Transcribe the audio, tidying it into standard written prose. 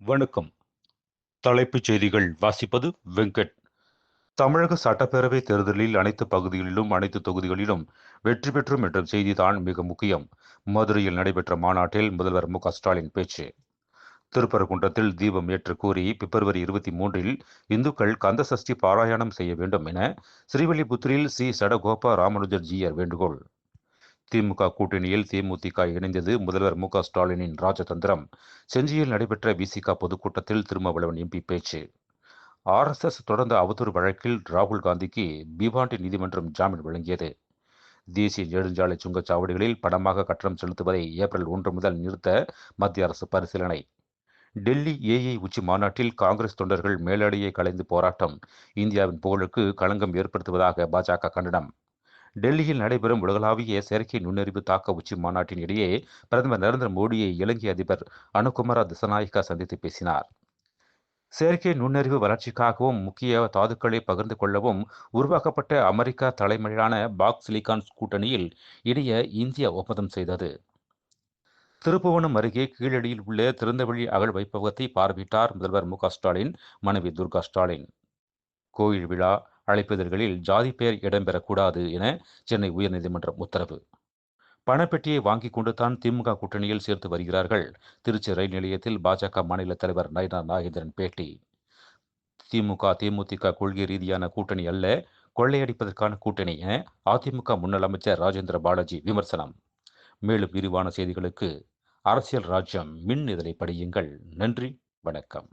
வணக்கம். தலைப்புச் செய்திகள் வாசிப்பது வெங்கட். தமிழக சட்டப்பேரவை தேர்தலில் அனைத்து பகுதிகளிலும், அனைத்து தொகுதிகளிலும் வெற்றி பெற்றும் என்ற செய்திதான் மிக முக்கியம். மதுரையில் நடைபெற்ற மாநாட்டில் முதல்வர் மு.க.ஸ்டாலின் பேச்சு. திருப்பரங்குன்றத்தில் தீபம் ஏற்று கூறி பிப்ரவரி 23 இந்துக்கள் கந்தசஷ்டி பாராயணம் செய்ய வேண்டும் என ஸ்ரீவில்லிபுத்தூரில் ஸ்ரீ சடகோப ராமானுஜர் ஜீயர் வேண்டுகோள். திமுக கூட்டணியில் தேமுதிக இணைந்தது முதல்வர் மு.க.ஸ்டாலினின் ராஜதந்திரம். செஞ்சியில் நடைபெற்ற விசிக பொதுக்கூட்டத்தில் திருமாவளவன் எம்பி பேச்சு. RSS தொடர்ந்த அவதூறு வழக்கில் ராகுல் காந்திக்கு பீவாண்டி நீதிமன்றம் ஜாமீன் வழங்கியது. தேசிய நெடுஞ்சாலை சுங்கச்சாவடிகளில் பணமாக கட்டணம் செலுத்துவதை ஏப்ரல் 1 முதல் நிறுத்த மத்திய அரசு பரிசீலனை. டெல்லி ஏஐ உச்சி மாநாட்டில் காங்கிரஸ் தொண்டர்கள் மேலடையை கலைந்து போராட்டம். இந்தியாவின் புகழுக்கு களங்கம் ஏற்படுத்துவதாக பாஜக கண்டனம். டெல்லியில் நடைபெறும் உலகளாவிய செயற்கை நுண்ணறிவு தாக்க உச்சி மாநாட்டின் இடையே பிரதமர் நரேந்திர மோடியை இலங்கை அதிபர் அனுகுமார திசநாயக்கா சந்தித்து பேசினார். செயற்கை நுண்ணறிவு வளர்ச்சிக்காகவும் முக்கிய தாதுக்களை பகிர்ந்து கொள்ளவும் உருவாக்கப்பட்ட அமெரிக்கா தலைமையிலான பாக்ஸ் சிலிகான் கூட்டணியில் இணைய இந்தியா ஒப்பந்தம் செய்தது. திருப்புவனம் அருகே கீழடியில் உள்ள திறந்தவெளி அகழ் வைப்பகத்தை பார்வையிட்டார் முதல்வர் மு.க.ஸ்டாலின் மனைவி துர்கா ஸ்டாலின். கோயில் விழா அழைப்பிதழ்களில் ஜாதி பெயர் இடம்பெறக்கூடாது என சென்னை உயர்நீதிமன்றம் உத்தரவு. பணப்பெட்டியை வாங்கிக் கொண்டுதான் திமுக கூட்டணியில் சேர்த்து வருகிறார்கள். திருச்சி ரயில் நிலையத்தில் பாஜக மாநில தலைவர் நயினா நாகேந்திரன் பேட்டி. திமுக தேமுதிக கொள்கை ரீதியான கூட்டணி அல்ல, கொள்ளையடிப்பதற்கான கூட்டணி என அதிமுக முன்னாள் அமைச்சர் ராஜேந்திர பாலாஜி விமர்சனம். மேலும் விரிவான செய்திகளுக்கு அரசியல் ராஜ்யம் மின் இதழை படியுங்கள். நன்றி, வணக்கம்.